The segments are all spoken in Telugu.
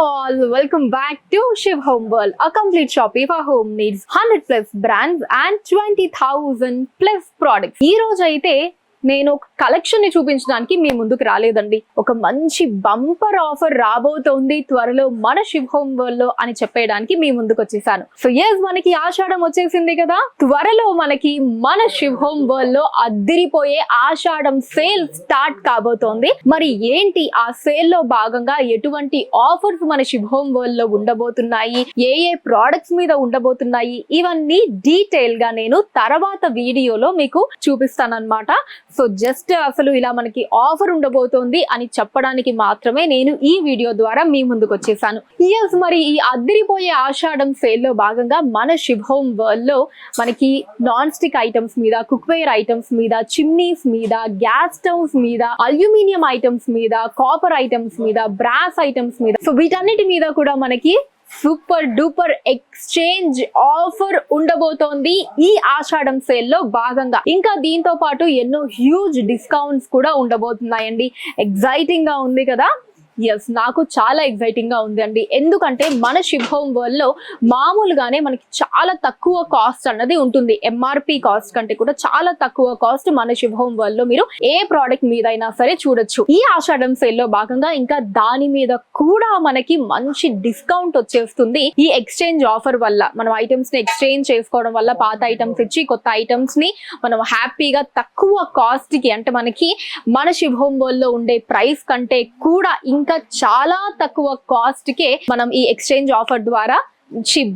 all, welcome back to Shiv Home World, a complete shopping for home needs, 100 plus brands and 20,000 plus products. ఈ రోజు అయితే నేను ఒక కలెక్షన్ ని చూపించడానికి మీ ముందుకు రాలేదండి. ఒక మంచి బంపర్ ఆఫర్ రాబోతోంది త్వరలో మన శివ్ హోమ్ వరల్డ్ లో అని చెప్పేయడానికి మీ ముందుకు వచ్చేసాను. సో ఎస్, మనకి ఆషాఢం వచ్చేసింది కదా. త్వరలో మనకి మన శివ్ హోమ్ వరల్డ్ లో అద్దిరిపోయే ఆషాఢం సేల్ స్టార్ట్ కాబోతోంది. మరి ఏంటి ఆ సేల్ లో భాగంగా ఎటువంటి ఆఫర్స్ మన శివ్ హోమ్ వరల్డ్ లో ఉండబోతున్నాయి, ఏ ప్రోడక్ట్స్ మీద ఉండబోతున్నాయి, ఇవన్నీ డీటెయిల్ గా నేను తర్వాత వీడియోలో మీకు చూపిస్తానన్నమాట. సో జస్ట్ అసలు ఇలా మనకి ఆఫర్ ఉండబోతోంది అని చెప్పడానికి మాత్రమే నేను ఈ వీడియో ద్వారా మీ ముందుకు వచ్చేసాను. ఎస్, మరి ఈ అద్దిరిపోయే ఆషాఢం సేల్ లో భాగంగా మన శివ్ హోమ్ వరల్డ్ లో మనకి నాన్ స్టిక్ ఐటమ్స్ మీద, కుక్వేర్ ఐటమ్స్ మీద, చిమ్నీస్ మీద, గ్యాస్ స్టవ్స్ మీద, అల్యూమినియం ఐటమ్స్ మీద, కాపర్ ఐటమ్స్ మీద, బ్రాస్ ఐటమ్స్ మీద, సో వీటన్నిటి మీద కూడా మనకి సూపర్ డూపర్ ఎక్స్చేంజ్ ఆఫర్ ఉండబోతోంది ఈ ఆషాఢం సేల్ లో భాగంగా. ఇంకా దీంతో పాటు ఎన్నో హ్యూజ్ డిస్కౌంట్స్ కూడా ఉండబోతున్నాయండి. ఎక్సైటింగ్ గా ఉంది కదా. ఎస్, నాకు చాలా ఎక్సైటింగ్ గా ఉంది అండి. ఎందుకంటే మన శివ్ హోమ్ వరల్డ్ లో మామూలుగానే మనకి చాలా తక్కువ కాస్ట్ అన్నది ఉంటుంది. ఎంఆర్పి కాస్ట్ కంటే కూడా చాలా తక్కువ కాస్ట్ మన శివ్ హోమ్ వరల్డ్ లో మీరు ఏ ప్రోడక్ట్ మీద అయినా సరే చూడొచ్చు. ఈ ఆషాఢం సేల్ లో భాగంగా ఇంకా దాని మీద కూడా మనకి మంచి డిస్కౌంట్ వచ్చేస్తుంది ఈ ఎక్స్చేంజ్ ఆఫర్ వల్ల. మనం ఐటమ్స్ ని ఎక్స్చేంజ్ చేసుకోవడం వల్ల పాత ఐటమ్స్ ఇచ్చి కొత్త ఐటమ్స్ ని మనం హ్యాపీగా తక్కువ కాస్ట్ కి, అంటే మనకి మన శివ్ హోమ్ వరల్డ్ లో ఉండే ప్రైస్ కంటే కూడా ఇంకా చాలా తక్కువ కాస్ట్ కే మనం ఈ ఎక్స్చేంజ్ ఆఫర్ ద్వారా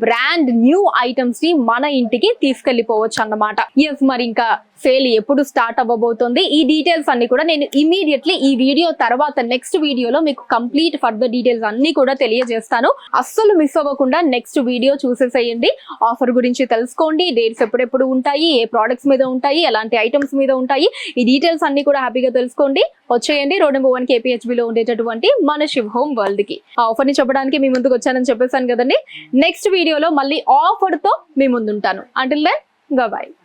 బ్రాండ్ న్యూ ఐటమ్స్ ని మన ఇంటికి తీసుకెళ్లిపోవచ్చు అన్నమాట. ఎస్, మరి ఇంకా సేల్ ఎప్పుడు స్టార్ట్ అవ్వబోతోంది, ఈ డీటెయిల్స్ అన్ని కూడా నేను ఇమీడియట్లీ ఈ వీడియో తర్వాత నెక్స్ట్ వీడియోలో మీకు కంప్లీట్ ఫర్దర్ డీటెయిల్స్ అన్ని కూడా తెలియజేస్తాను. అస్సలు మిస్ అవ్వకుండా నెక్స్ట్ వీడియో చూసేసేయండి. ఆఫర్ గురించి తెలుసుకోండి, డేట్స్ ఎప్పుడెప్పుడు ఉంటాయి, ఏ ప్రోడక్ట్స్ మీద ఉంటాయి, ఎలాంటి ఐటమ్స్ మీద ఉంటాయి, ఈ డీటెయిల్స్ అన్ని కూడా హ్యాపీగా తెలుసుకోండి. వచ్చేయండి రోడ్ నెంబర్ 1 KPHB లో ఉండేటటువంటి మన శివ్ హోమ్ వరల్డ్ కి. ఆ ఆఫర్ ని చెప్పడానికి మీ ముందుకు వచ్చానని చెప్పేసాను కదండి. నెక్స్ట్ వీడియోలో మళ్ళీ ఆఫర్ తో మీ ముందుంటాను. Until then, bye by.